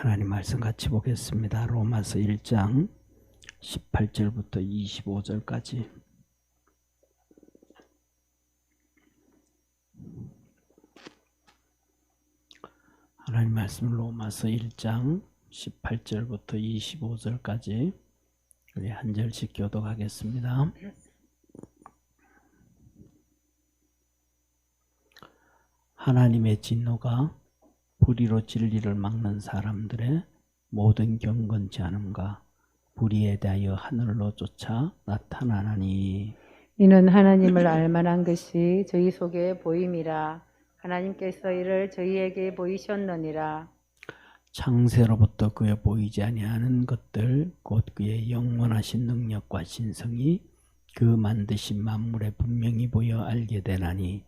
하나님 말씀 같이 보겠습니다. 로마서 1장 18절부터 25절까지. 하나님 말씀 로마서 1장 18절부터 25절까지 우리 한 절씩 교독하겠습니다. 하나님의 진노가 불의로 진리를 막는 사람들의 모든 경건치 않음과 불의에 대하여 하늘로 쫓아 나타나나니, 이는 하나님을 알만한 것이 저희 속에 보임이라. 하나님께서 이를 저희에게 보이셨느니라. 창세로부터 그에 보이지 아니하는 것들 곧 그의 영원하신 능력과 신성이 그 만드신 만물에 분명히 보여 알게 되나니,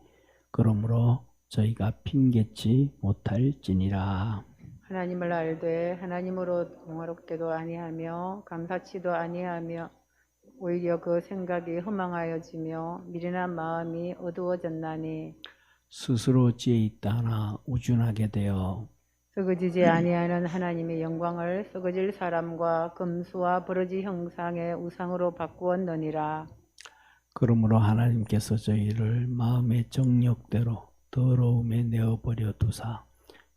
그러므로 저희가 핑계치 못할지니라. 하나님을 알되 하나님으로 공화롭게도 아니하며 감사치도 아니하며 오히려 그 생각이 허망하여지며 미련한 마음이 어두워졌나니, 스스로 지혜 있다 하나 우준하게 되어 썩어지지 아니하는 하나님의 영광을 썩어질 사람과 금수와 버러지 형상의 우상으로 바꾸었느니라. 그러므로 하나님께서 저희를 마음의 정욕대로 더러움에 내어버려 두사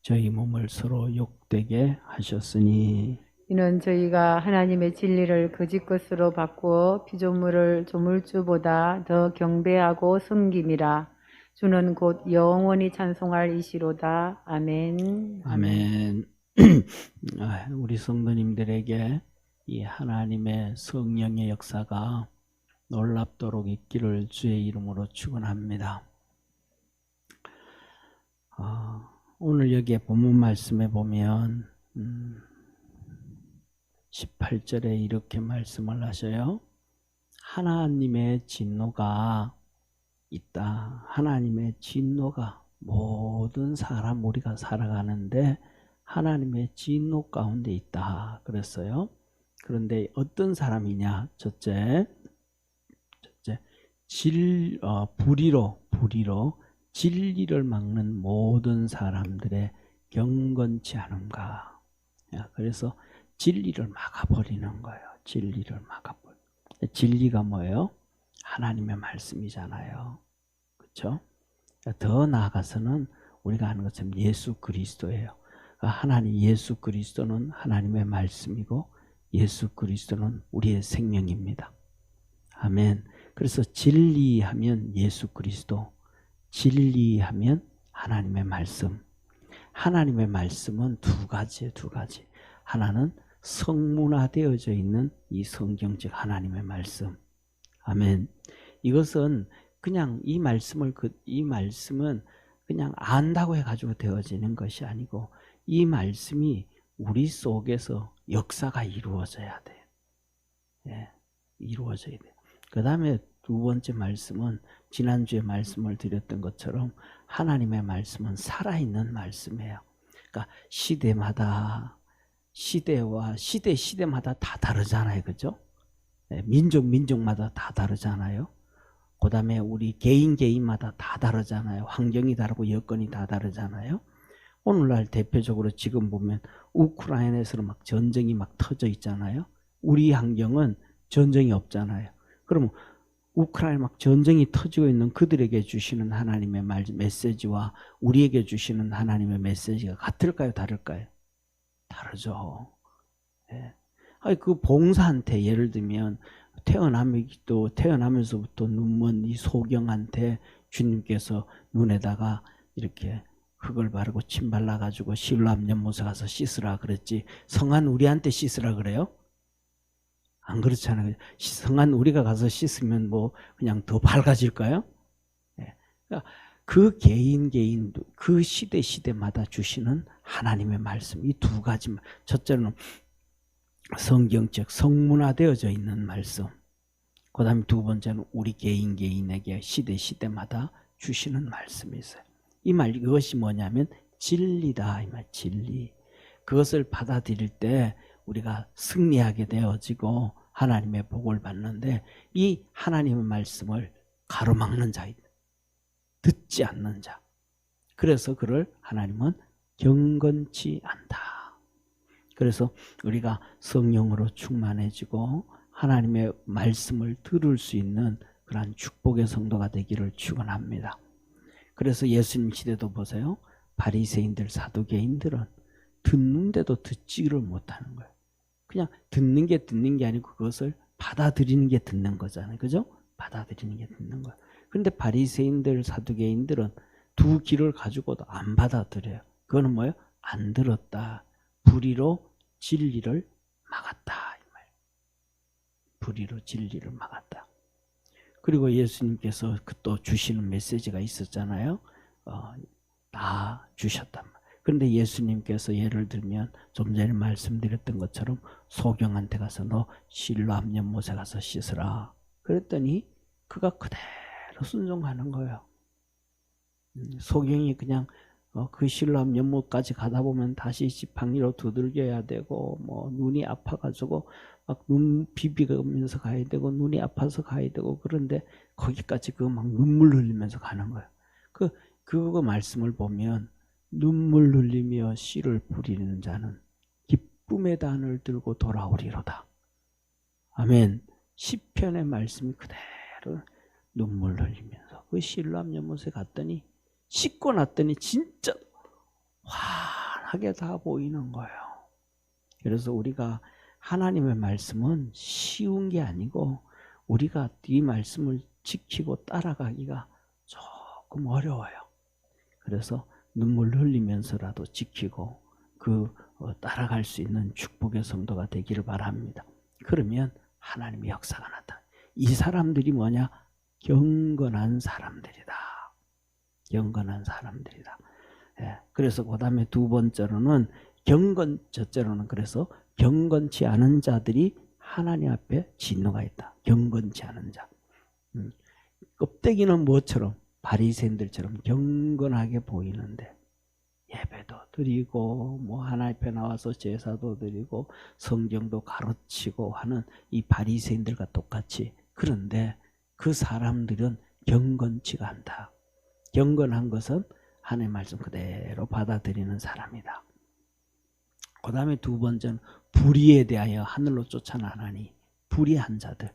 저희 몸을 서로 욕되게 하셨으니, 이는 저희가 하나님의 진리를 거짓 것으로 바꾸어 피조물을 조물주보다 더 경배하고 섬김이라. 주는 곧 영원히 찬송할 이시로다. 아멘. 아멘. 우리 성도님들에게 이 하나님의 성령의 역사가 놀랍도록 있기를 주의 이름으로 축원합니다. 오늘 여기에 본문 말씀에 보면 18절에 이렇게 말씀을 하셔요. 하나님의 진노가 있다. 하나님의 진노가 모든 사람 우리가 살아가는데 하나님의 진노 가운데 있다 그랬어요. 그런데 어떤 사람이냐? 첫째 불의로 진리를 막는 모든 사람들의 경건치 않음과. 그래서 진리를 막아버리는 거예요. 진리를 막아버려. 진리가 뭐예요? 하나님의 말씀이잖아요. 그렇죠? 더 나아가서는 우리가 아는 것처럼 예수 그리스도예요. 하나님 예수 그리스도는 하나님의 말씀이고 예수 그리스도는 우리의 생명입니다. 아멘. 그래서 진리하면 예수 그리스도, 진리하면 하나님의 말씀. 하나님의 말씀은 두 가지예요. 두 가지. 하나는 성문화되어져 있는 이 성경, 즉 하나님의 말씀. 아멘. 이것은 그냥 이 말씀은 그냥 안다고 해가지고 되어지는 것이 아니고 이 말씀이 우리 속에서 역사가 이루어져야 돼요. 예, 이루어져야 돼요. 그 다음에 두 번째 말씀은 지난주에 말씀을 드렸던 것처럼 하나님의 말씀은 살아있는 말씀이에요. 그러니까 시대마다 다 다르잖아요. 그죠? 민족마다 다 다르잖아요. 그 다음에 우리 개인마다 다 다르잖아요. 환경이 다르고 여건이 다 다르잖아요. 오늘날 대표적으로 지금 보면 우크라이나에서 막 전쟁이 막 터져 있잖아요. 우리 환경은 전쟁이 없잖아요. 그러면 우크라이나 막 전쟁이 터지고 있는 그들에게 주시는 하나님의 메시지와 우리에게 주시는 하나님의 메시지가 같을까요? 다를까요? 다르죠. 예. 그 봉사한테 예를 들면 태어나면서부터 눈먼 이 소경한테 주님께서 눈에다가 이렇게 흙을 바르고 침 발라가지고 실로암 연못에 가서 씻으라 그랬지 성한 우리한테 씻으라 그래요? 안 그렇잖아요. 성한 우리가 가서 씻으면 뭐 그냥 더 밝아질까요? 네. 그 개인 그 시대마다 주시는 하나님의 말씀, 이 두 가지. 첫째는 성경적 성문화되어져 있는 말씀. 그 다음에 두 번째는 우리 개인에게 시대마다 주시는 말씀이 있어요. 이것이 뭐냐면 진리다. 이 말, 진리. 그것을 받아들일 때 우리가 승리하게 되어지고 하나님의 복을 받는데, 이 하나님의 말씀을 가로막는 자이다. 듣지 않는 자. 그래서 그를 하나님은 경건치 않다. 그래서 우리가 성령으로 충만해지고 하나님의 말씀을 들을 수 있는 그러한 축복의 성도가 되기를 축원합니다. 그래서 예수님 시대도 보세요. 바리새인들, 사두개인들은 듣는데도 듣지를 못하는 거예요. 그냥 듣는 게 아니고 그것을 받아들이는 게 듣는 거잖아요. 그죠? 받아들이는 게 듣는 거예요. 그런데 바리새인들, 사두개인들은 두 귀를 가지고도 안 받아들여요. 그거는 뭐예요? 안 들었다. 불의로 진리를 막았다. 이 말. 불의로 진리를 막았다. 그리고 예수님께서 또 주시는 메시지가 있었잖아요. 다 주셨단 말이에요. 그런데 예수님께서 예를 들면 좀 전에 말씀드렸던 것처럼 소경한테 가서 너 실로암 연못에 가서 씻으라. 그랬더니 그가 그대로 순종하는 거예요. 소경이 그냥 그 실로암 연못까지 가다 보면 다시 지팡이로 두들겨야 되고 뭐 눈이 아파가지고 막 눈 비비면서 가야 되고 눈이 아파서 가야 되고 그런데 거기까지 그 막 눈물 흘리면서 가는 거예요. 그거 말씀을 보면 눈물 흘리며 씨를 뿌리는 자는 기쁨의 단을 들고 돌아오리로다. 아멘. 시편의 말씀이 그대로 눈물 흘리면서 그 실로암 연못에 갔더니 씻고 났더니 진짜 환하게 다 보이는 거예요. 그래서 우리가 하나님의 말씀은 쉬운 게 아니고 우리가 이 말씀을 지키고 따라가기가 조금 어려워요. 그래서 눈물 흘리면서라도 지키고 따라갈 수 있는 축복의 성도가 되기를 바랍니다. 그러면 하나님의 역사가 나타나. 이 사람들이 뭐냐? 경건한 사람들이다. 경건한 사람들이다. 예, 그래서 그 다음에 두 번째로는 첫째로는 그래서 경건치 않은 자들이 하나님 앞에 진노가 있다. 경건치 않은 자. 껍데기는 뭐처럼? 바리새인들처럼 경건하게 보이는데 예배도 드리고 뭐 하나님 앞에 나와서 제사도 드리고 성경도 가르치고 하는 이 바리새인들과 똑같이, 그런데 그 사람들은 경건치가 않다. 경건한 것은 하나님의 말씀 그대로 받아들이는 사람이다. 그 다음에 두 번째는 불의에 대하여 하늘로 쫓아나가니 불의한 자들.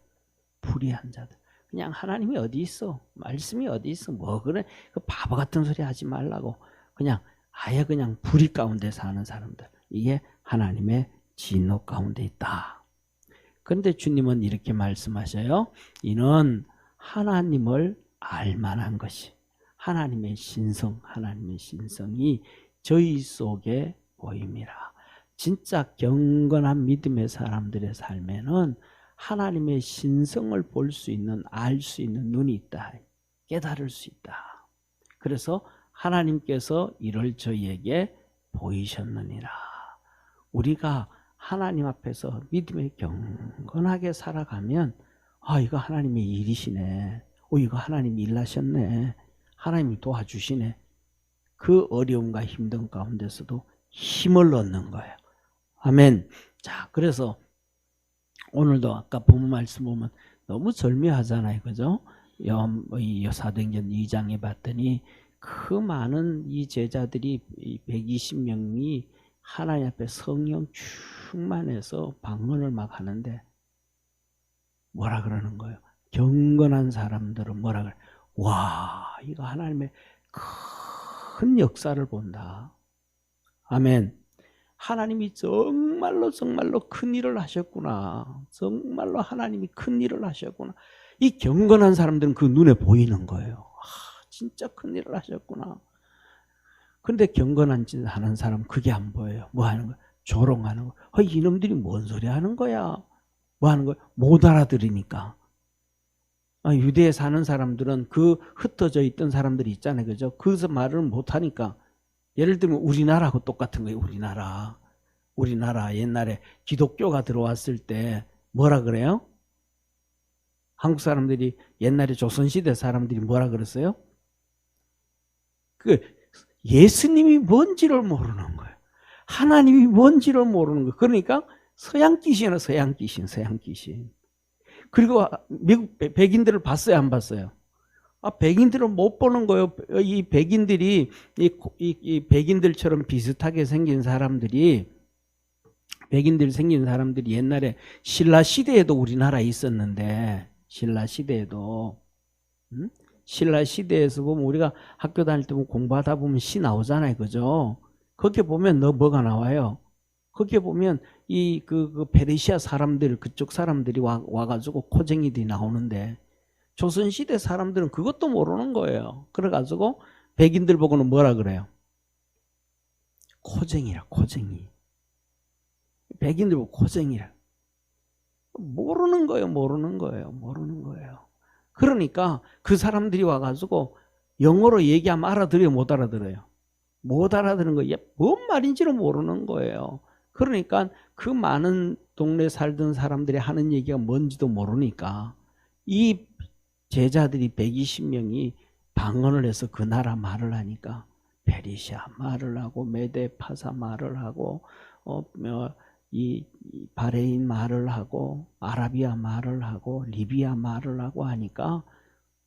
그냥 하나님이 어디 있어? 말씀이 어디 있어? 뭐 그래? 그 바보 같은 소리 하지 말라고 그냥 아예 그냥 불의 가운데 사는 사람들. 이게 하나님의 진노 가운데 있다. 그런데 주님은 이렇게 말씀하셔요. 이는 하나님을 알만한 것이, 하나님의 신성이 저희 속에 보임이라. 진짜 경건한 믿음의 사람들의 삶에는 하나님의 신성을 볼 수 있는, 알 수 있는 눈이 있다. 깨달을 수 있다. 그래서 하나님께서 이를 저희에게 보이셨느니라. 우리가 하나님 앞에서 믿음에 경건하게 살아가면 이거 하나님의 일이시네. 이거 하나님이 일하셨네. 하나님이 도와주시네. 그 어려움과 힘든 가운데서도 힘을 얻는 거예요. 아멘. 자, 그래서 오늘도 아까 본문 말씀 보면 너무 절묘하잖아요. 그죠? 사도행전 2장에 봤더니 그 많은 이 제자들이 120명이 하나님 앞에 성령 충만해서 방언을 막 하는데 뭐라 그러는 거예요? 경건한 사람들은 뭐라 그래? 와, 이거 하나님의 큰 역사를 본다. 아멘. 하나님이 정말로 큰 일을 하셨구나. 정말로 하나님이 큰 일을 하셨구나. 이 경건한 사람들은 그 눈에 보이는 거예요. 진짜 큰 일을 하셨구나. 그런데 경건한 짓 하는 사람 그게 안 보여요. 뭐 하는 거야? 조롱하는 거야. 이놈들이 뭔 소리 하는 거야? 뭐 하는 거야? 못 알아들으니까. 유대에 사는 사람들은 그 흩어져 있던 사람들이 있잖아요. 그죠? 그래서 말을 못 하니까. 예를 들면 우리나라하고 똑같은 거예요. 우리나라 옛날에 기독교가 들어왔을 때 뭐라 그래요? 한국 사람들이 옛날에 조선시대 사람들이 뭐라 그랬어요? 예수님이 뭔지를 모르는 거예요. 하나님이 뭔지를 모르는 거예요. 그러니까 서양 귀신이에요. 서양 귀신. 그리고 미국 백인들을 봤어요? 안 봤어요? 백인들은 못 보는 거예요. 이 백인들이 이 백인들처럼 비슷하게 생긴 사람들이 백인들이 생긴 사람들이 옛날에 신라 시대에도 우리나라에 있었는데, 신라 시대에도, 신라 시대에서 보면 우리가 학교 다닐 때 보면 공부하다 보면 시 나오잖아요. 그죠? 거기에 보면 뭐가 나와요? 거기에 보면 그 페르시아 사람들, 그쪽 사람들이 와가지고 코쟁이들이 나오는데, 조선시대 사람들은 그것도 모르는 거예요. 그래가지고 백인들 보고는 뭐라 그래요? 코쟁이라, 코쟁이. 백인들 보고 코쟁이라. 모르는 거예요, 모르는 거예요, 모르는 거예요. 그러니까 그 사람들이 와가지고 영어로 얘기하면 알아들어요, 못 알아들어요? 못 알아듣는 거예요. 뭔 말인지를 모르는 거예요. 그러니까 그 많은 동네에 살던 사람들이 하는 얘기가 뭔지도 모르니까 이 제자들이 120명이 방언을 해서 그 나라 말을 하니까 페르시아 말을 하고 메데파사 말을 하고 이 바레인 말을 하고 아라비아 말을 하고 리비아 말을 하고 하니까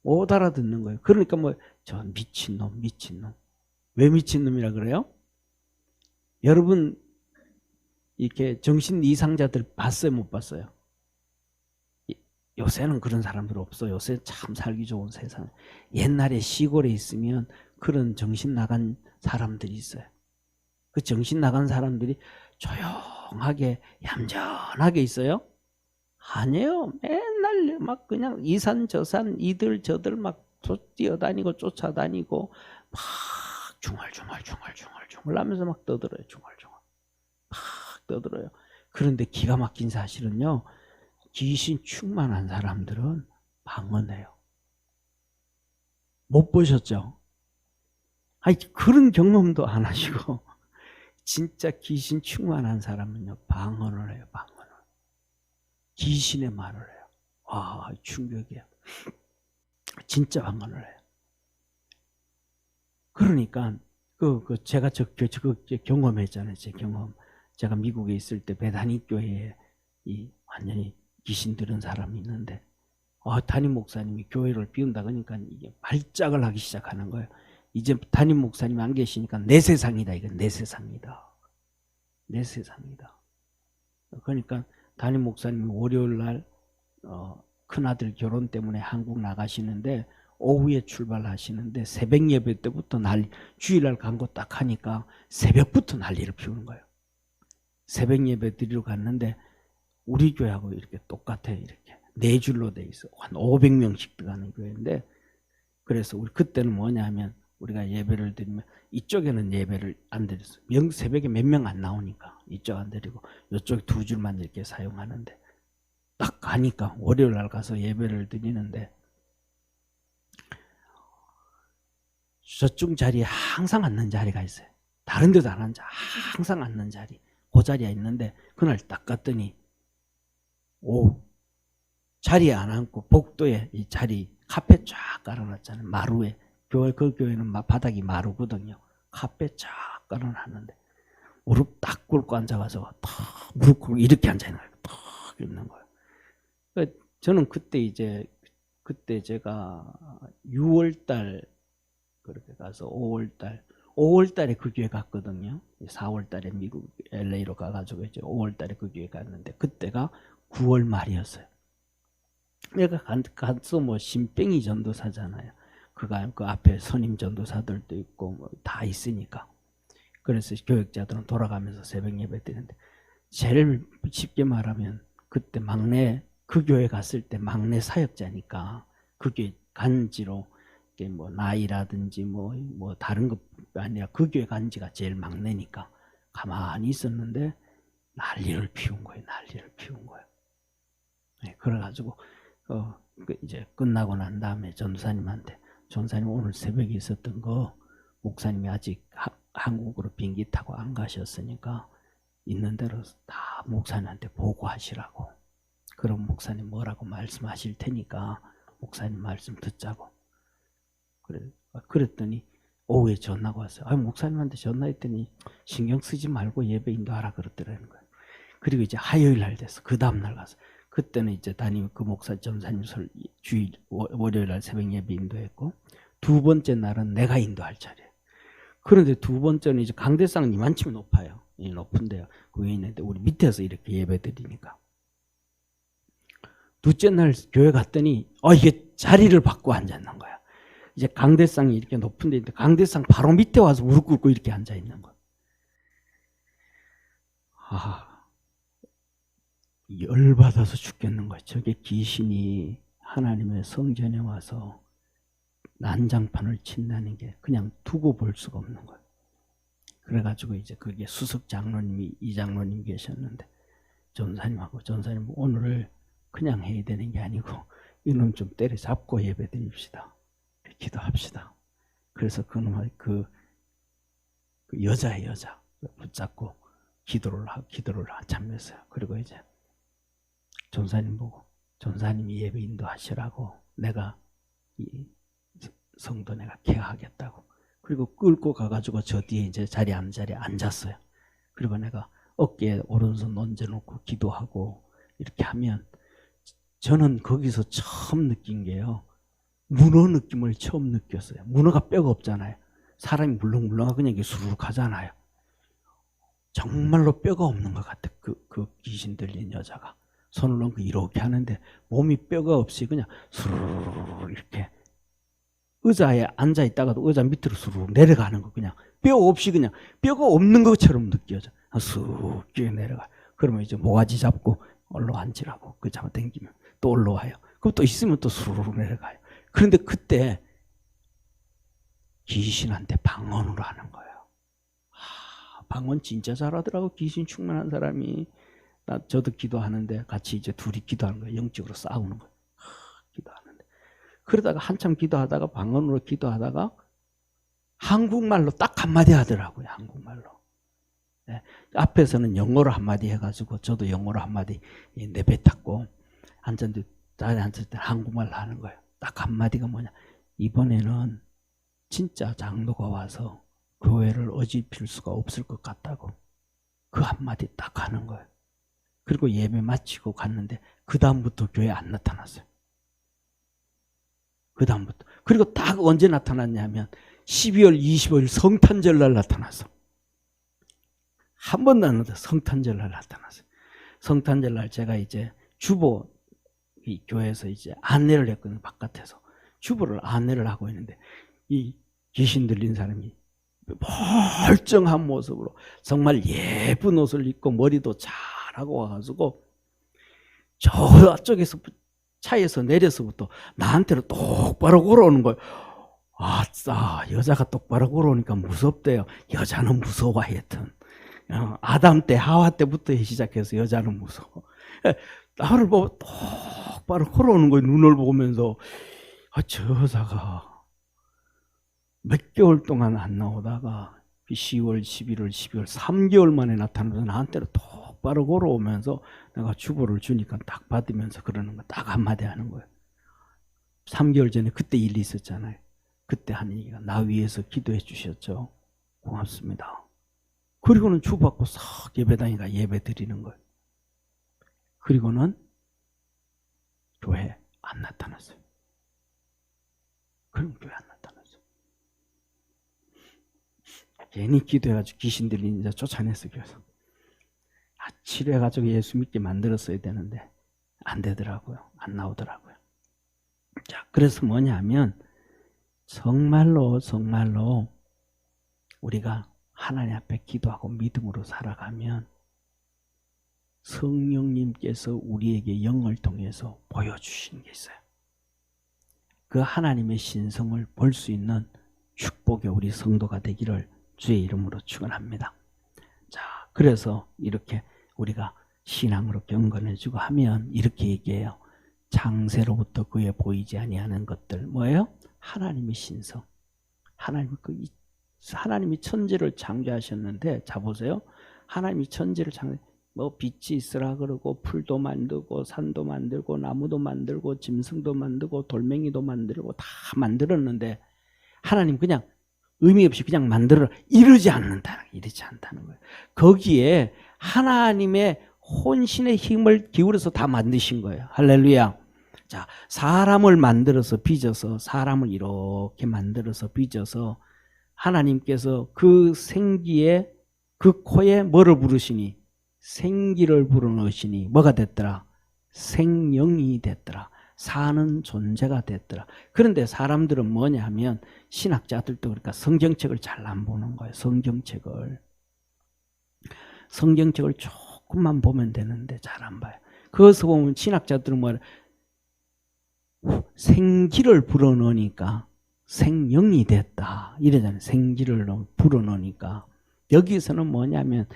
못 알아듣는 거예요. 그러니까 뭐 저 미친놈 미친놈. 왜 미친놈이라 그래요? 여러분 이렇게 정신 이상자들 봤어요, 못 봤어요? 요새는 그런 사람들 없어. 요새 참 살기 좋은 세상. 옛날에 시골에 있으면 그런 정신 나간 사람들이 있어요. 그 정신 나간 사람들이 조용하게 얌전하게 있어요? 아니에요. 맨날 막 그냥 이산 저산 이들 저들 막 뛰어다니고 쫓아다니고 막 중얼중얼 하면서 막 떠들어요. 중얼중얼 막 떠들어요. 그런데 기가 막힌 사실은요, 귀신 충만한 사람들은 방언해요. 못 보셨죠? 아니 그런 경험도 안 하시고 진짜 귀신 충만한 사람은요 방언을 해요. 방언을. 귀신의 말을 해요. 와, 충격이야. 진짜 방언을 해요. 그러니까 제가 경험했잖아요. 제 경험. 제가 미국에 있을 때 베다니 교회에 완전히 귀신 들은 사람이 있는데 담임 목사님이 교회를 비운다 그러니까 이게 발작을 하기 시작하는 거예요. 이제 담임 목사님이 안 계시니까 내 세상이다. 이건 내 세상이다. 내 세상이다. 그러니까 담임 목사님이 월요일 날 큰아들 결혼 때문에 한국 나가시는데 오후에 출발하시는데 새벽 예배 때부터 주일날 간 거 딱 하니까 새벽부터 난리를 피우는 거예요. 새벽 예배 드리러 갔는데 우리 교회하고 이렇게 똑같아요. 이렇게 네 줄로 돼 있어. 한 500명씩 들어가는 교회인데, 그래서 우리 그때는 뭐냐면 우리가 예배를 드리면 이쪽에는 예배를 안 드렸어요. 새벽에 몇 명 안 나오니까 이쪽 안 드리고 이쪽 두 줄만 이렇게 사용하는데, 딱 가니까 월요일 날 가서 예배를 드리는데 저쪽 자리에 항상 앉는 자리가 있어요. 다른 데도 안 앉아. 항상 앉는 자리. 그 자리에 있는데 그날 딱 갔더니 자리에 안 앉고 복도에 이 자리 카페 쫙 깔아놨잖아요. 마루에. 그 교회는 바닥이 마루거든요. 카페 쫙 깔아놨는데 무릎 딱 꿇고 앉아가서 탁 무릎 꿇고 이렇게 앉아있는 거예요. 탁 있는 거예요. 저는 그때 제가 6월달 그렇게 가서 5월달에 그 교회 갔거든요. 4월달에 미국 LA로 가가지고 이제 5월달에 그 교회 갔는데 그때가 9월 말이었어요. 내가 가서 뭐 신병이 전도사잖아요. 그 앞에 선임 전도사들도 있고 뭐 다 있으니까. 그래서 교역자들은 돌아가면서 새벽 예배 드리는데 제일 쉽게 말하면 그때 그 교회 갔을 때 막내 사역자니까 그 교회 간지로 뭐 나이라든지 뭐 다른 것 아니라 그 교회 간지가 제일 막내니까 가만히 있었는데 난리를 피운 거예요. 네, 그래가지고 이제 끝나고 난 다음에 전도사님한테 전도사님 오늘 새벽에 있었던 거 목사님이 아직 한국으로 비행기 타고 안 가셨으니까 있는 대로 다 목사님한테 보고하시라고. 그럼 목사님 뭐라고 말씀하실 테니까 목사님 말씀 듣자고. 그랬더니 오후에 전화가 왔어요. 목사님한테 전화했더니 신경 쓰지 말고 예배 인도하라 그러더라는 거예요. 그리고 이제 화요일 날 돼서 그 다음날 가서 그때는 이제 그 목사 전사님 월요일 날 새벽 예배 인도했고 두 번째 날은 내가 인도할 차례예요. 그런데 두 번째는 이제 강대상은 이만치면 높아요. 높은데요. 그게 있는데 우리 밑에서 이렇게 예배 드리니까. 둘째 날 교회 갔더니 이게 자리를 바꾸고 앉았는 거야. 이제 강대상이 이렇게 높은 데 있는데 강대상 바로 밑에 와서 무릎 꿇고 이렇게 앉아 있는 거야. 열받아서 죽겠는 거야. 저게 귀신이 하나님의 성전에 와서 난장판을 친다는 게 그냥 두고 볼 수가 없는 거예요. 그래가지고 이제 그게 수석 장로님이 이 장로님 계셨는데 전사님하고 전사님 오늘 그냥 해야 되는 게 아니고 이놈 좀 때려잡고 예배 드립시다. 기도합시다. 그래서 그놈의 그 여자의 여자 붙잡고 기도를 한참 했어요. 그리고 이제 전사님 보고 전사님이 예배 인도하시라고 내가 이 성도 내가 케어하겠다고. 그리고 끌고 가가지고 저 뒤에 이제 자리에 앉았어요. 그리고 내가 어깨에 오른손 얹어놓고 기도하고 이렇게 하면 저는 거기서 처음 느낀 게요. 문어 느낌을 처음 느꼈어요. 문어가 뼈가 없잖아요. 사람이 물렁물렁하고 그냥 수룩 하잖아요. 정말로 뼈가 없는 것 같아. 그 귀신 들린 여자가. 손을 얹고 이렇게 하는데 몸이 뼈가 없이 그냥 수르르 이렇게 의자에 앉아 있다가도 의자 밑으로 수르륵 내려가는 거 그냥 뼈 없이 그냥 뼈가 없는 것처럼 느껴져. 쑥 끼어 내려가. 그러면 이제 모가지 잡고 올라앉으라고 그 잡아 당기면 또 올라와요. 그럼 또 있으면 또 수르륵 내려가요. 그런데 그때 귀신한테 방언으로 하는 거예요. 방언 진짜 잘하더라고. 귀신 충만한 사람이. 저도 기도하는데 같이 이제 둘이 기도하는 거예요. 영적으로 싸우는 거예요. 기도하는데. 그러다가 한참 기도하다가 방언으로 기도하다가 한국말로 딱 한마디 하더라고요. 한국말로. 네. 앞에서는 영어로 한마디 해가지고 저도 영어로 한마디 내뱉었고 앉았는데 앉을 때 한국말로 하는 거예요. 딱 한마디가 뭐냐. 이번에는 진짜 장로가 와서 교회를 어지필 수가 없을 것 같다고. 그 한마디 딱 하는 거예요. 그리고 예배 마치고 갔는데 그 다음부터 교회 안 나타났어요. 그 다음부터. 그리고 딱 언제 나타났냐면 12월 25일 성탄절날 나타났어. 한 번도 안 나타났어. 성탄절날 나타났어요. 성탄절날 제가 이제 주보 이 교회에서 이제 안내를 했거든요. 바깥에서. 주보를 안내를 하고 있는데 이 귀신 들린 사람이 멀쩡한 모습으로 정말 예쁜 옷을 입고 머리도 잘하고 와가지고 저쪽에서 차에서 내려서부터 나한테로 똑바로 걸어오는 거예요. 아싸, 여자가 똑바로 걸어오니까 무섭대요. 여자는 무서워 하여튼. 아담 때 하와 때부터 시작해서 여자는 무서워. 나를 보고 똑바로 걸어오는 거예요. 눈을 보면서. 저 여자가 몇 개월 동안 안 나오다가 10월, 11월, 12월 3개월 만에 나타나서 나한테로 똑바로 걸어오면서 내가 주보를 주니까 딱 받으면서 그러는 거 딱 한마디 하는 거예요. 3개월 전에 그때 일이 있었잖아요. 그때 한 얘기가 나 위해서 기도해 주셨죠. 고맙습니다. 그리고는 주받고 싹 예배당에 예배 드리는 거예요. 그리고는 교회 안 나타났어요. 그럼 교회 안 나타났어요. 괜히 기도해가지고 귀신 들린 이제 쫓아냈어. 교회에서. 치료해가지고 예수 믿게 만들었어야 되는데 안 되더라고요. 안 나오더라고요. 자, 그래서 뭐냐면 정말로 우리가 하나님 앞에 기도하고 믿음으로 살아가면 성령님께서 우리에게 영을 통해서 보여주시는 게 있어요. 그 하나님의 신성을 볼 수 있는 축복의 우리 성도가 되기를 주의 이름으로 축원합니다. 자, 그래서 이렇게 우리가 신앙으로 경건해지고 하면 이렇게 얘기해요. 창세로부터 그에 보이지 아니하는 것들 뭐예요? 하나님의 신성. 하나님이 천지를 창조하셨는데 자 보세요. 하나님이 천지를 뭐 빛이 있으라 그러고 풀도 만들고 산도 만들고 나무도 만들고 짐승도 만들고 돌멩이도 만들고 다 만들었는데 하나님 그냥 의미 없이 그냥 만들어 이러지 않다는 거예요. 거기에 하나님의 혼신의 힘을 기울여서 다 만드신 거예요. 할렐루야. 자, 사람을 만들어서 빚어서 사람을 이렇게 만들어서 빚어서 하나님께서 그 생기에 그 코에 뭐를 부르시니? 생기를 불어넣으시니 뭐가 됐더라? 생명이 됐더라. 사는 존재가 됐더라. 그런데 사람들은 뭐냐 하면 신학자들도 그러니까 성경책을 잘 안 보는 거예요. 성경책을 조금만 보면 되는데 잘 안 봐요. 그것을 보면 신학자들은 뭐라 생기를 불어넣으니까 생명이 됐다 이러잖아요. 생기를 불어넣으니까 여기서는 뭐냐면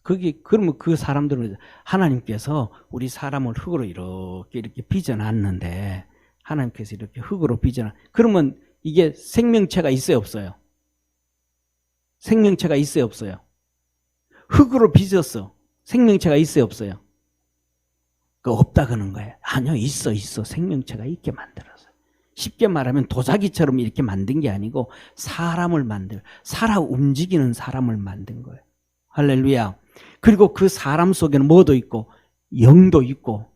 그러면 그 사람들은 하나님께서 우리 사람을 흙으로 이렇게 빚어놨는데 하나님께서 이렇게 흙으로 그러면 이게 생명체가 있어요 없어요? 생명체가 있어요 없어요? 흙으로 빚었어. 생명체가 있어요 없어요? 없다 그러는 거예요. 아니요, 있어. 생명체가 있게 만들었어요. 쉽게 말하면 도자기처럼 이렇게 만든 게 아니고 사람을 살아 움직이는 사람을 만든 거예요. 할렐루야. 그리고 그 사람 속에는 뭐도 있고 영도 있고,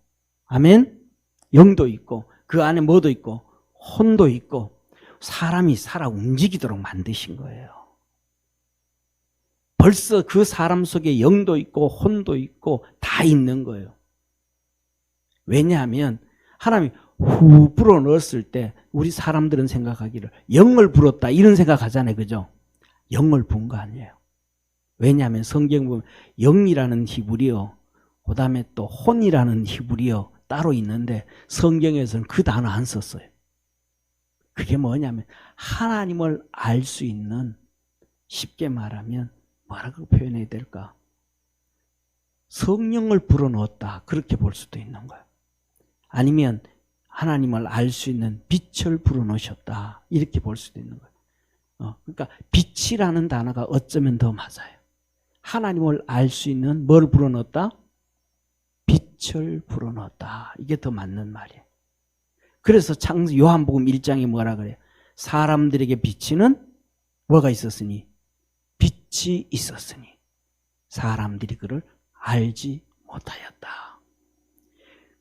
아멘. 영도 있고 그 안에 뭐도 있고 혼도 있고 사람이 살아 움직이도록 만드신 거예요. 벌써 그 사람 속에 영도 있고 혼도 있고 다 있는 거예요. 왜냐하면 하나님이 후 불어넣었을 때 우리 사람들은 생각하기를 영을 불었다 이런 생각하잖아요. 그죠? 영을 부은 거 아니에요. 왜냐하면 성경 보면 영이라는 히브리어 그 다음에 또 혼이라는 히브리어 따로 있는데 성경에서는 그 단어 안 썼어요. 그게 뭐냐면 하나님을 알 수 있는, 쉽게 말하면 뭐라고 표현해야 될까? 성령을 불어넣었다 그렇게 볼 수도 있는 거예요. 아니면 하나님을 알 수 있는 빛을 불어넣으셨다 이렇게 볼 수도 있는 거예요. 그러니까 빛이라는 단어가 어쩌면 더 맞아요. 하나님을 알 수 있는 뭘 불어넣었다? 빛을 불어넣었다. 이게 더 맞는 말이에요. 그래서 요한복음 1장에 뭐라 그래요? 사람들에게 비치는 뭐가 있었으니? 빛이 있었으니 사람들이 그를 알지 못하였다.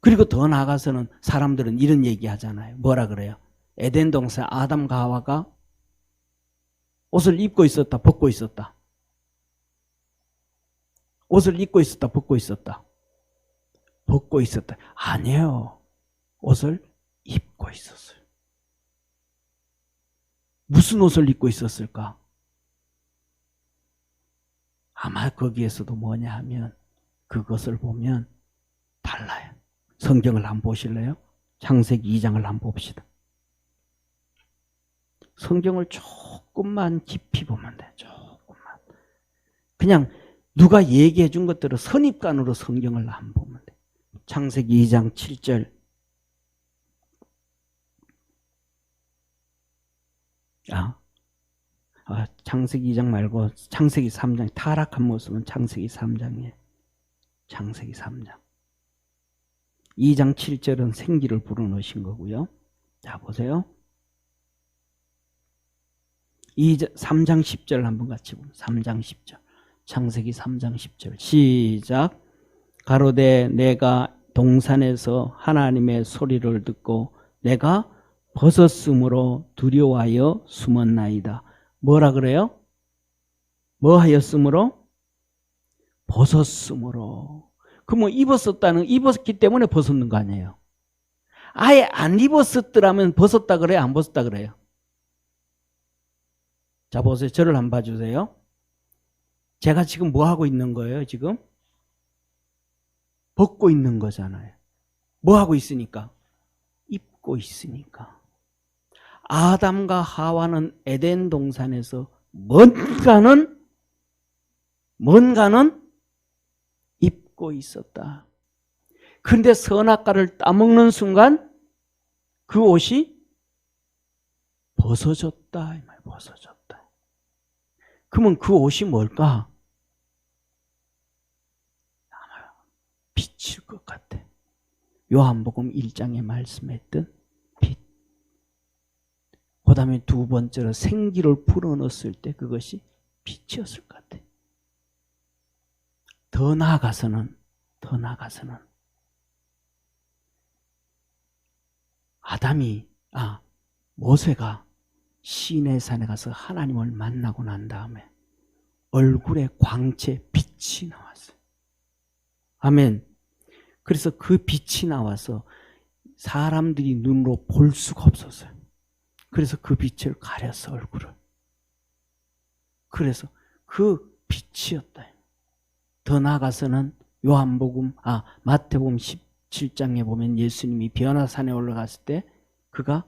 그리고 더 나아가서는 사람들은 이런 얘기 하잖아요. 뭐라 그래요? 에덴 동산 아담과 하와가 옷을 입고 있었다, 벗고 있었다? 옷을 입고 있었다, 벗고 있었다? 벗고 있었다. 아니에요. 옷을 입고 있었어요. 무슨 옷을 입고 있었을까? 아마 거기에서도 뭐냐 하면 그것을 보면 달라요. 성경을 한번 보실래요? 창세기 2장을 한번 봅시다. 성경을 조금만 깊이 보면 돼요. 조금만. 그냥 누가 얘기해 준 것대로 선입관으로 성경을 안 보면 돼요. 창세기 2장 7절. 창세기 2장 말고 창세기 3장, 타락한 모습은 창세기 3장이에요. 창세기 3장. 2장 7절은 생기를 불어넣으신 거고요. 자, 보세요. 3장 10절 한번 같이 보면 3장 10절. 창세기 3장 10절. 시작. 가로되 내가 동산에서 하나님의 소리를 듣고 내가 벗었으므로 두려워하여 숨었나이다. 뭐라 그래요? 뭐 하였으므로? 벗었으므로. 그럼 입었기 때문에 벗었는 거 아니에요? 아예 안 입었었더라면 벗었다 그래요? 안 벗었다 그래요? 자, 보세요. 저를 한번 봐주세요. 제가 지금 뭐 하고 있는 거예요? 지금? 벗고 있는 거잖아요. 뭐 하고 있으니까? 입고 있으니까. 아담과 하와는 에덴 동산에서 뭔가는 입고 있었다. 그런데 선악과를 따먹는 순간 그 옷이 벗어졌다. 이 말, 벗어졌다. 그러면 그 옷이 뭘까? 아마 빛일 것 같아. 요한복음 1장에 말씀했던 빛. 그 다음에 두 번째로 생기를 불어넣었을 때 그것이 빛이었을 것 같아. 더 나아가서는 모세가 시내산에 가서 하나님을 만나고 난 다음에 얼굴에 광채, 빛이 나왔어요. 아멘. 그래서 그 빛이 나와서 사람들이 눈으로 볼 수가 없었어요. 그래서 그 빛을 가렸어, 얼굴을. 그래서 그 빛이었다. 더 나아가서는 마태복음 17장에 보면 예수님이 변화산에 올라갔을 때 그가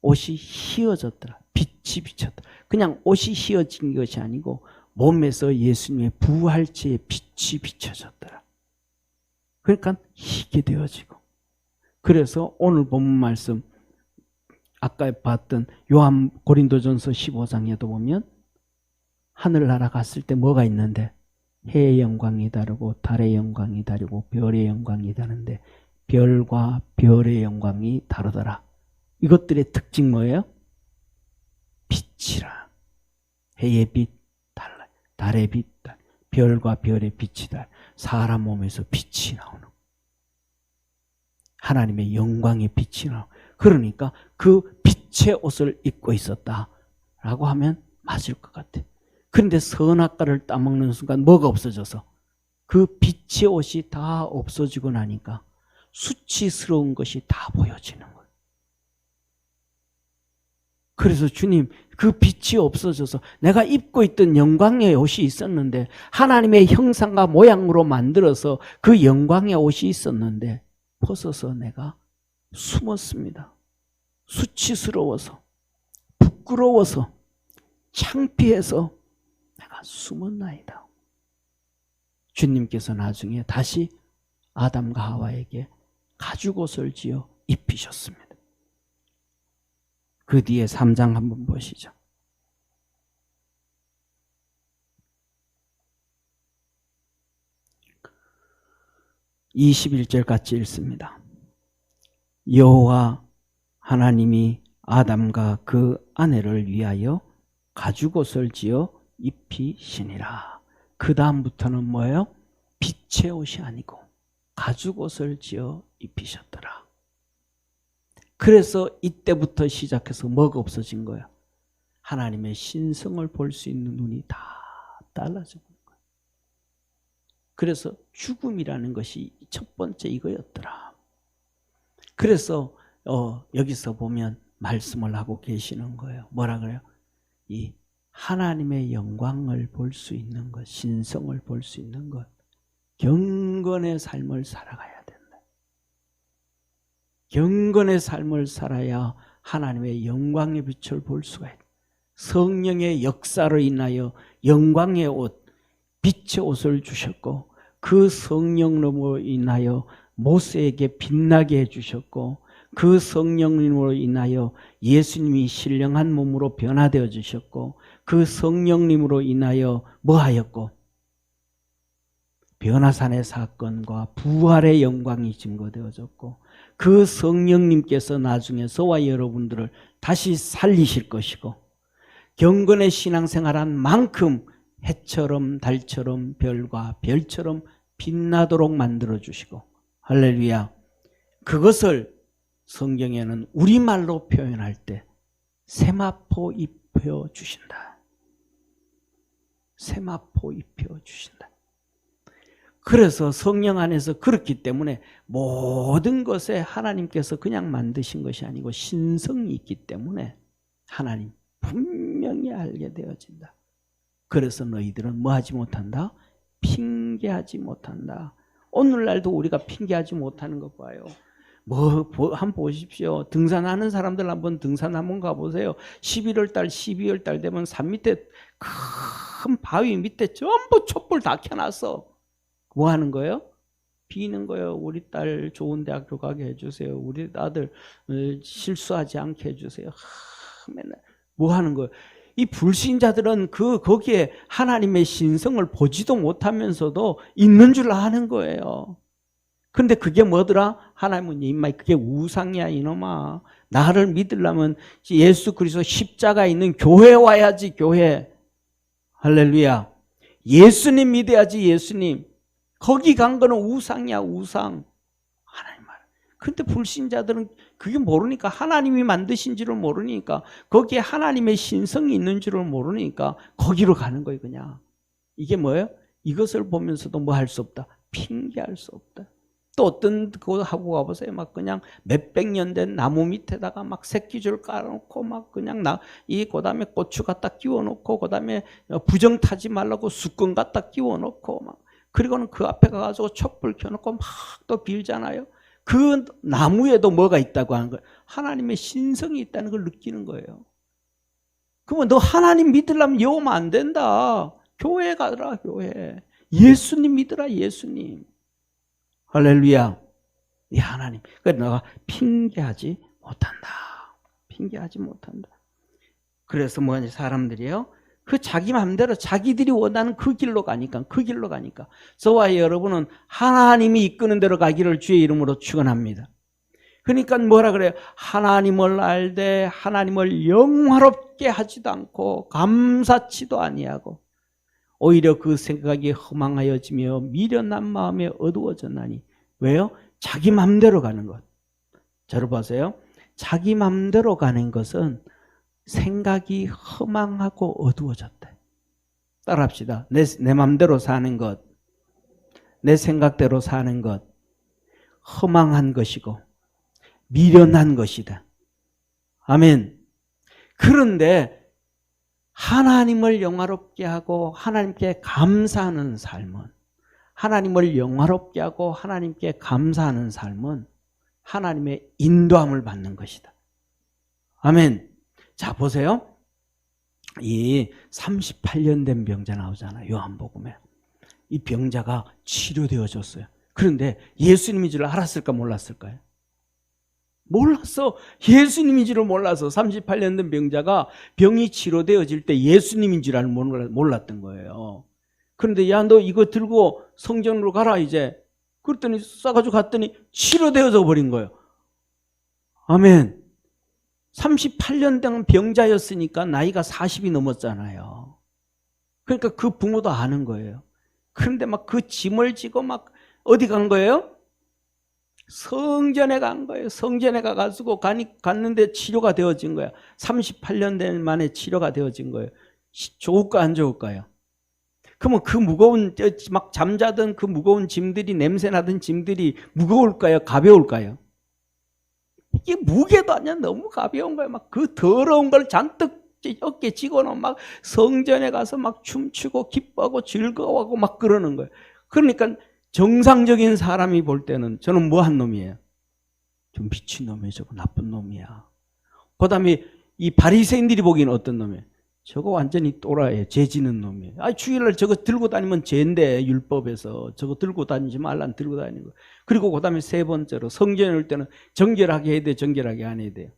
옷이 휘어졌더라. 빛이 비쳤다. 그냥 옷이 휘어진 것이 아니고 몸에서 예수님의 부활체의 빛이 비춰졌더라. 그러니까 희게 되어지고. 그래서 오늘 본문 말씀 아까 봤던 고린도전서 15장에도 보면 하늘나라 갔을 때 뭐가 있는데 해의 영광이 다르고 달의 영광이 다르고 별의 영광이 다른데 별과 별의 영광이 다르더라. 이것들의 특징 뭐예요? 빛이라. 해의 빛 달라. 달의 빛 달라. 별과 별의 빛이 달라. 사람 몸에서 빛이 나오는. 하나님의 영광의 빛이 나오는. 그러니까 그 빛의 옷을 입고 있었다라고 하면 맞을 것 같아. 그런데 선악과를 따먹는 순간 뭐가 없어져서 그 빛의 옷이 다 없어지고 나니까 수치스러운 것이 다 보여지는 거예요. 그래서 주님, 그 빛이 없어져서 내가 입고 있던 영광의 옷이 있었는데 하나님의 형상과 모양으로 만들어서 그 영광의 옷이 있었는데 벗어서 내가 숨었습니다. 수치스러워서, 부끄러워서, 창피해서 내가 숨었나이다. 주님께서 나중에 다시 아담과 하와에게 가죽옷을 지어 입히셨습니다. 그 뒤에 3장 한번 보시죠. 21절 같이 읽습니다. 여호와 하나님이 아담과 그 아내를 위하여 가죽옷을 지어 입히시니라. 그 다음부터는 뭐예요? 빛의 옷이 아니고 가죽옷을 지어 입히셨더라. 그래서 이때부터 시작해서 뭐가 없어진 거야? 하나님의 신성을 볼 수 있는 눈이 다 달라진 거야. 그래서 죽음이라는 것이 첫 번째 이거였더라. 그래서 여기서 보면 말씀을 하고 계시는 거예요. 뭐라 그래요? 이 하나님의 영광을 볼 수 있는 것, 신성을 볼 수 있는 것, 경건의 삶을 살아가야 된다. 경건의 삶을 살아야 하나님의 영광의 빛을 볼 수가 있다. 성령의 역사로 인하여 영광의 옷, 빛의 옷을 주셨고 그 성령으로 인하여 모세에게 빛나게 해주셨고 그 성령님으로 인하여 예수님이 신령한 몸으로 변화되어 주셨고 그 성령님으로 인하여 뭐하였고 변화산의 사건과 부활의 영광이 증거되어졌고 그 성령님께서 나중에 저와 여러분들을 다시 살리실 것이고 경건의 신앙생활한 만큼 해처럼 달처럼 별과 별처럼 빛나도록 만들어주시고 할렐루야. 그것을 성경에는 우리말로 표현할 때 세마포 입혀주신다. 세마포 입혀주신다. 그래서 성령 안에서 그렇기 때문에 모든 것에 하나님께서 그냥 만드신 것이 아니고 신성이 있기 때문에 하나님 분명히 알게 되어진다. 그래서 너희들은 뭐 하지 못한다? 핑계하지 못한다. 오늘날도 우리가 핑계하지 못하는 것 봐요. 한번 보십시오. 등산하는 사람들 한번 등산 한번 가보세요. 11월 달, 12월 달 되면 산 밑에 큰 바위 밑에 전부 촛불 다 켜놨어. 뭐 하는 거예요? 비는 거예요. 우리 딸 좋은 대학교 가게 해주세요. 우리 아들 실수하지 않게 해주세요. 맨날 뭐 하는 거예요? 이 불신자들은 거기에 하나님의 신성을 보지도 못하면서도 있는 줄 아는 거예요. 근데 그게 뭐더라? 하나님은 임마 그게 우상이야 이놈아. 나를 믿으려면 예수 그리스도 십자가 있는 교회 와야지 교회. 할렐루야. 예수님 믿어야지 예수님. 거기 간 거는 우상이야 우상. 하나님 말. 근데 불신자들은 그게 모르니까 하나님이 만드신 줄을 모르니까 거기에 하나님의 신성이 있는 줄을 모르니까 거기로 가는 거예요 그냥. 이게 뭐예요? 이것을 보면서도 뭐 할 수 없다? 핑계할 수 없다. 또 어떤 거 하고 가보세요. 막 그냥 몇백 년 된 나무 밑에다가 막 새끼줄 깔아놓고 막 그냥 그다음에 고추 갖다 끼워놓고 그다음에 부정 타지 말라고 수건 갖다 끼워놓고 막 그리고는 그 앞에 가가지고 촛불 켜놓고 막 또 빌잖아요. 그 나무에도 뭐가 있다고 하는 거예요. 하나님의 신성이 있다는 걸 느끼는 거예요. 그러면 너 하나님 믿으려면 여기 오면 안 된다. 교회 가더라, 교회. 예수님 믿으라, 예수님. 할렐루야. 이 하나님. 그래서 너가 핑계하지 못한다. 핑계하지 못한다. 그래서 뭐냐, 사람들이요. 그 자기 마음대로 자기들이 원하는 그 길로 가니까. 저와 여러분은 하나님이 이끄는 대로 가기를 주의 이름으로 축원합니다. 그러니까 뭐라 그래요? 하나님을 알되 하나님을 영화롭게 하지도 않고 감사치도 아니하고 오히려 그 생각이 허망하여지며 미련한 마음에 어두워졌나니. 왜요? 자기 맘대로 가는 것. 저를 보세요. 자기 맘대로 가는 것은 생각이 허망하고 어두워졌대. 따라합시다. 내 맘대로 사는 것, 내 생각대로 사는 것, 허망한 것이고 미련한 것이다. 아멘. 그런데 하나님을 영화롭게 하고 하나님께 감사하는 삶은, 하나님을 영화롭게 하고 하나님께 감사하는 삶은 하나님의 인도함을 받는 것이다. 아멘. 자, 보세요. 이 38년 된 병자 나오잖아요. 요한복음에. 이 병자가 치료되어졌어요. 그런데 예수님인 줄 알았을까 몰랐을까요? 몰랐어. 예수님인 줄을 몰라서 38년 된 병자가 병이 치료되어질 때 예수님인 줄 몰랐던 거예요. 그런데 야, 너 이거 들고 성전으로 가라 이제. 그랬더니 싸가지고 갔더니 치료되어져 버린 거예요. 아멘. 38년 된 병자였으니까 나이가 40이 넘었잖아요. 그러니까 그 부모도 아는 거예요. 그런데 막 그 짐을 지고 막 어디 간 거예요? 성전에 간 거예요. 성전에 가가지고 갔는데 치료가 되어진 거야. 38년 된 만에 치료가 되어진 거예요. 좋을까 안 좋을까요? 그러면 그 무거운 막 잠자던 그 무거운 짐들이, 냄새나던 짐들이 무거울까요? 가벼울까요? 이게 무게도 아니야. 너무 가벼운 거야. 막 그 더러운 걸 잔뜩 어깨 지고는 막 성전에 가서 막 춤추고 기뻐하고 즐거워하고 막 그러는 거예요. 그러니까 정상적인 사람이 볼 때는 저는 뭐 한 놈이에요? 좀 미친 놈이에요. 저거 나쁜 놈이야. 그 다음에 이 바리새인들이 보기에는 어떤 놈이에요? 저거 완전히 또라이에요. 죄 지는 놈이에요. 주일날 저거 들고 다니면 죄인데, 율법에서 저거 들고 다니지 말란 들고 다니는 거. 그리고 그 다음에 세 번째로 성전에 올 때는 정결하게 해야 돼, 정결하게 안 해야 돼요?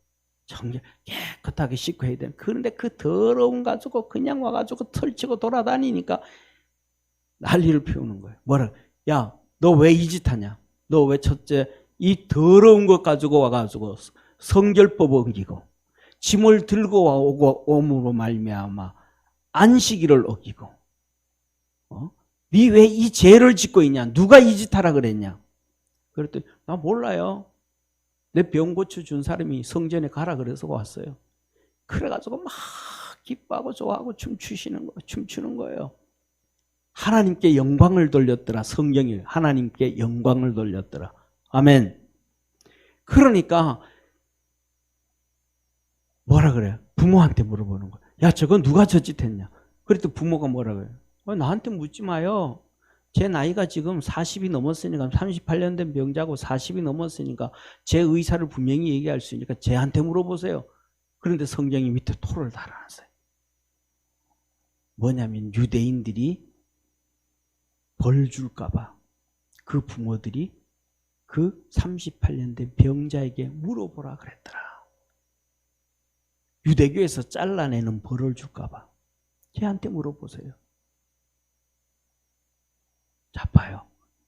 깨끗하게 씻고 해야 돼. 그런데 그 더러운 가지고 그냥 와가지고 털치고 돌아다니니까 난리를 피우는 거예요. 뭐라? 야, 너 왜 이 짓 하냐? 너 왜 첫째 이 더러운 것 가지고 와가지고 성결법 어기고 짐을 들고 오므로 말미암아 안식일을 어기고, 네 왜 이 죄를 짓고 있냐? 누가 이 짓 하라 그랬냐? 그랬더니 나 몰라요. 내 병 고쳐 준 사람이 성전에 가라 그래서 왔어요. 그래가지고 막 기뻐하고 좋아하고 춤추는 거예요. 하나님께 영광을 돌렸더라. 성경이 하나님께 영광을 돌렸더라. 아멘. 그러니까 뭐라 그래요? 부모한테 물어보는 거야. 야, 저건 누가 저짓했냐? 그랬더니 부모가 뭐라 그래요? 나한테 묻지 마요. 제 나이가 지금 40이 넘었으니까, 38년 된 병자고 40이 넘었으니까 제 의사를 분명히 얘기할 수 있으니까 쟤한테 물어보세요. 그런데 성경이 밑에 토를 달아놨어요. 뭐냐면 유대인들이 벌 줄까 봐 그 부모들이 그 38년 된 병자에게 물어보라 그랬더라. 유대교에서 잘라내는 벌을 줄까 봐 걔한테 물어보세요. 자, 봐요.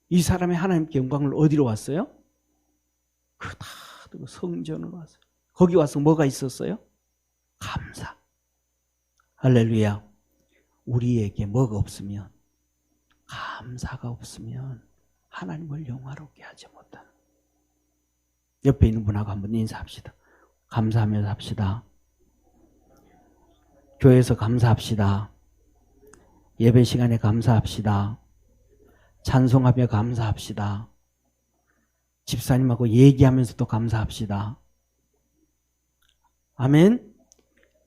이 사람이 하나님께 영광을 어디로 왔어요? 그 다 성전으로 왔어요. 거기 와서 뭐가 있었어요? 감사. 할렐루야. 우리에게 뭐가 없으면, 감사가 없으면 하나님을 영화롭게 하지 못하는. 옆에 있는 분하고 한번 인사합시다. 감사하면서 합시다. 교회에서 감사합시다. 예배 시간에 감사합시다. 찬송하며 감사합시다. 집사님하고 얘기하면서도 감사합시다. 아멘.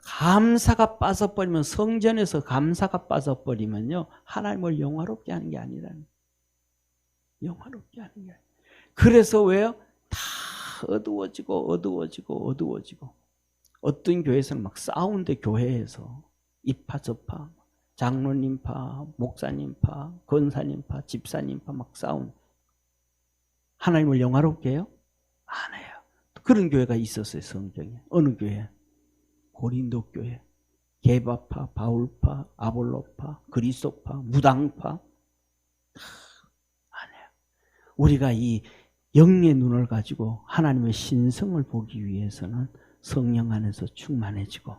감사가 빠져버리면, 성전에서 감사가 빠져버리면요, 하나님을 영화롭게 하는 게 아니라는, 영화롭게 하는 게 아니라. 그래서 왜요? 다 어두워지고 어떤 교회에서는 막 싸우는데, 교회에서 이파 저파, 장로님파, 목사님파, 권사님파, 집사님파 막 싸운. 하나님을 영화롭게 해요? 안 해요. 그런 교회가 있었어요, 성경에. 어느 교회? 고린도 교회. 게바파, 바울파, 아볼로파, 그리스도파, 무당파. 안 해요. 우리가 이 영의 눈을 가지고 하나님의 신성을 보기 위해서는 성령 안에서 충만해지고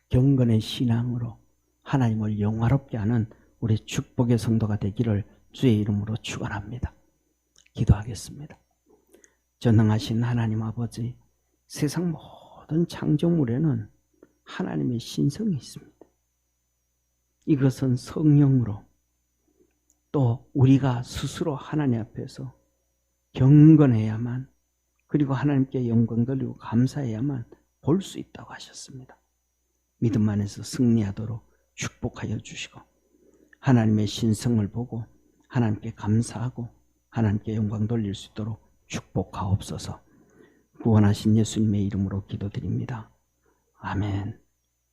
경건의 신앙으로 하나님을 영화롭게 하는 우리 축복의 성도가 되기를 주의 이름으로 축원합니다. 기도하겠습니다. 전능하신 하나님 아버지, 세상 모든 창조물에는 하나님의 신성이 있습니다. 이것은 성령으로, 또 우리가 스스로 하나님 앞에서 경건해야만, 그리고 하나님께 영광 돌리고 감사해야만 볼 수 있다고 하셨습니다. 믿음 안에서 승리하도록 축복하여 주시고, 하나님의 신성을 보고 하나님께 감사하고 하나님께 영광 돌릴 수 있도록 축복하옵소서. 구원하신 예수님의 이름으로 기도드립니다. 아멘.